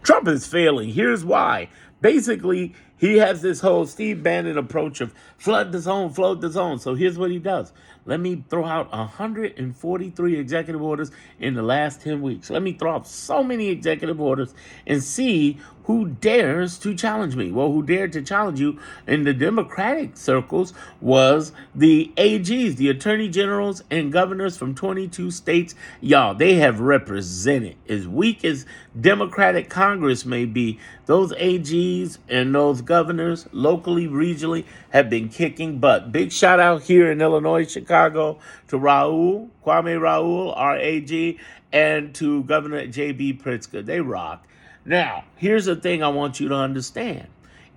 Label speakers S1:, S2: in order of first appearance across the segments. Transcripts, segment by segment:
S1: Trump is failing. Here's why. Basically, he has this whole Steve Bannon approach of flood the zone, flood the zone. So here's what he does. Let me throw out 143 executive orders in the last 10 weeks. Let me throw out so many executive orders and see who dares to challenge me. Well, who dared to challenge you in the Democratic circles was the AGs, the attorney generals and governors from 22 states. Y'all, they have represented, as weak as Democratic Congress may be, those AGs and those governors locally, regionally have been kicking butt. Big shout out here in Illinois, Chicago, to Kwame Raoul, our AG, and to Governor J.B. Pritzker. They rock. Now, here's the thing I want you to understand.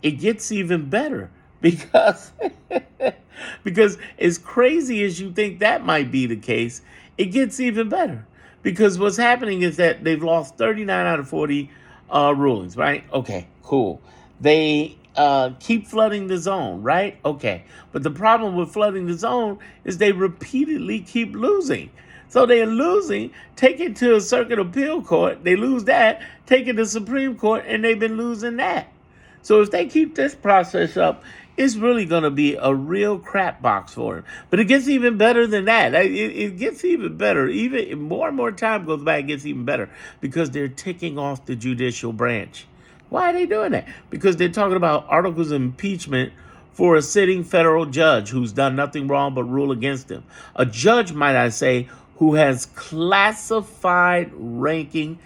S1: It gets even better because, because as crazy as you think that might be the case, it gets even better. Because what's happening is that they've lost 39 out of 40 rulings, right? Okay, cool. They keep flooding the zone, right? Okay. But the problem with flooding the zone is they repeatedly keep losing. So they're losing, take it to a circuit appeal court, they lose that, take it to Supreme Court, and they've been losing that. So if they keep this process up, it's really going to be a real crap box for them. But it gets even better than that. It gets even better. Even more and more time goes by, it gets even better because they're ticking off the judicial branch. Why are they doing that? Because they're talking about articles of impeachment for a sitting federal judge who's done nothing wrong but rule against him. A judge, might I say, who has classified ranking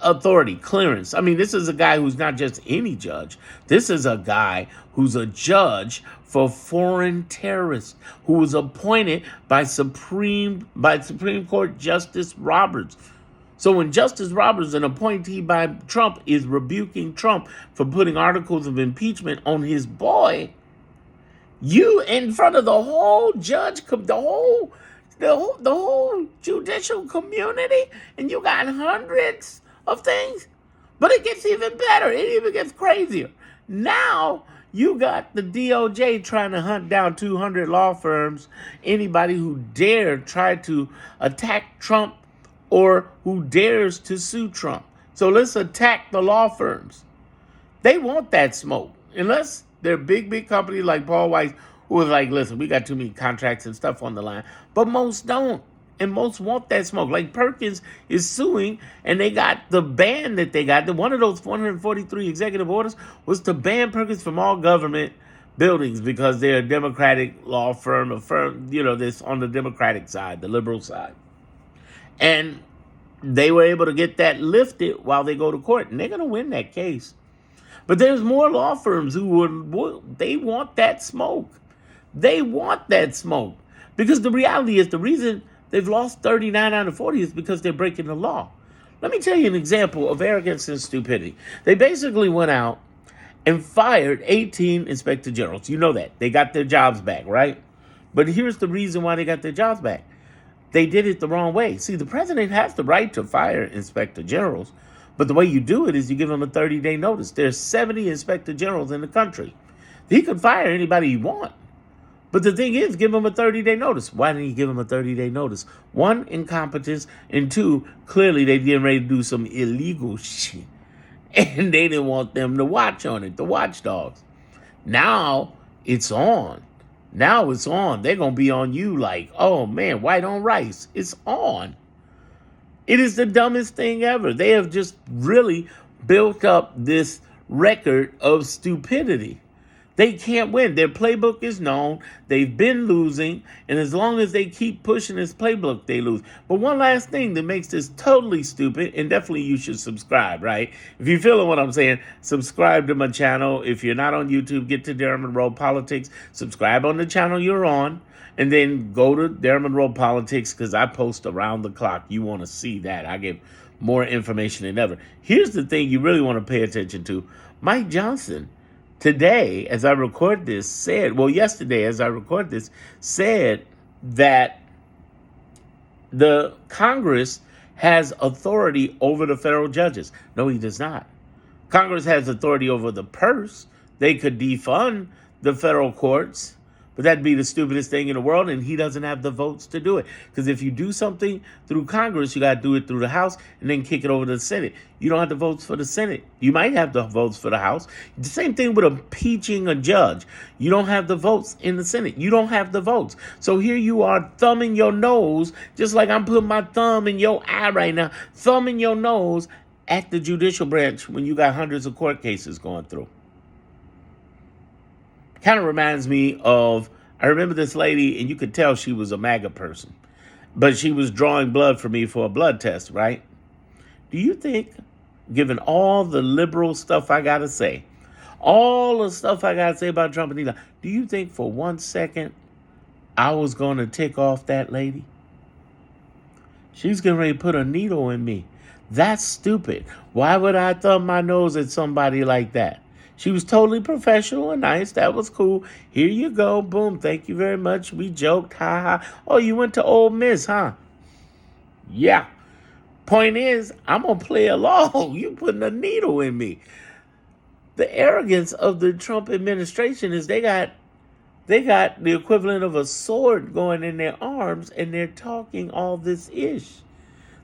S1: authority, clearance. I mean, this is a guy who's not just any judge. This is a guy who's a judge for foreign terrorists who was appointed by Supreme Court Justice Roberts. So when Justice Roberts, an appointee by Trump, is rebuking Trump for putting articles of impeachment on his boy, you in front of the whole the whole judicial community, and you got hundreds of things. But it gets even better. It even gets crazier. Now you got the DOJ trying to hunt down 200 law firms, anybody who dare try to attack Trump or who dares to sue Trump. So let's attack the law firms. They want that smoke. Unless they're big companies like Paul Weiss, who was like, listen, we got too many contracts and stuff on the line. But most don't. And most want that smoke. Like Perkins is suing, and they got the ban that they got. One of those 143 executive orders was to ban Perkins from all government buildings because they're a Democratic law firm, this on the Democratic side, the liberal side. And they were able to get that lifted while they go to court, and they're going to win that case. But there's more law firms they want that smoke. They want that smoke. Because the reality is the reason they've lost 39 out of 40 is because they're breaking the law. Let me tell you an example of arrogance and stupidity. They basically went out and fired 18 inspector generals. You know that. They got their jobs back, right? But here's the reason why they got their jobs back. They did it the wrong way. See, the president has the right to fire inspector generals, but the way you do it is you give them a 30-day notice. There's 70 inspector generals in the country. He can fire anybody he wants. But the thing is, give them a 30-day notice. Why didn't he give them a 30-day notice? One, incompetence, and two, clearly they getting ready to do some illegal shit. And they didn't want them to watch on it, the watchdogs. Now it's on. Now it's on. They're going to be on you like, oh man, white on rice. It's on. It is the dumbest thing ever. They have just really built up this record of stupidity. They can't win. Their playbook is known. They've been losing. And as long as they keep pushing this playbook, they lose. But one last thing that makes this totally stupid, and definitely you should subscribe, right? If you're feeling what I'm saying, subscribe to my channel. If you're not on YouTube, get to Darren Monroe Politics. Subscribe on the channel you're on. And then go to Darren Monroe Politics because I post around the clock. You want to see that. I give more information than ever. Here's the thing you really want to pay attention to. Mike Johnson, today, as I record this, yesterday, as I record this, said that the Congress has authority over the federal judges. No, he does not. Congress has authority over the purse. They could defund the federal courts, But that'd be the stupidest thing in the world, and he doesn't have the votes to do it. Because if you do something through Congress, you got to do it through the House and then kick it over to the Senate. You don't have the votes for the Senate. You might have the votes for the House. The same thing with impeaching a judge. You don't have the votes in the Senate. You don't have the votes. So here you are thumbing your nose, just like I'm putting my thumb in your eye right now, thumbing your nose at the judicial branch when you got hundreds of court cases going through. Kind of reminds me of, I remember this lady, and you could tell she was a MAGA person, but she was drawing blood for me for a blood test, right? Do you think, given all the liberal stuff I got to say, all the stuff I got to say about Trump and Elon, do you think for 1 second I was going to tick off that lady? She's getting ready to put a needle in me. That's stupid. Why would I thumb my nose at somebody like that? She was totally professional and nice. That was cool. Here you go. Boom. Thank you very much. We joked. Ha ha. Oh, you went to Ole Miss, huh? Yeah. Point is, I'm going to play along. You putting a needle in me. The arrogance of the Trump administration is they got the equivalent of a sword going in their arms, and they're talking all this ish.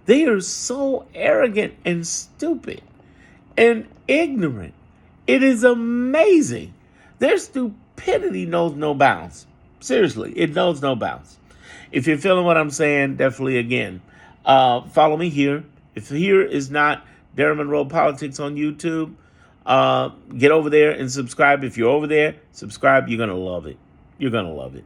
S1: They are so arrogant and stupid and ignorant. It is amazing. Their stupidity knows no bounds. Seriously, it knows no bounds. If you're feeling what I'm saying, definitely again, follow me here. If here is not Darren Monroe Politics on YouTube, get over there and subscribe. If you're over there, subscribe. You're going to love it. You're going to love it.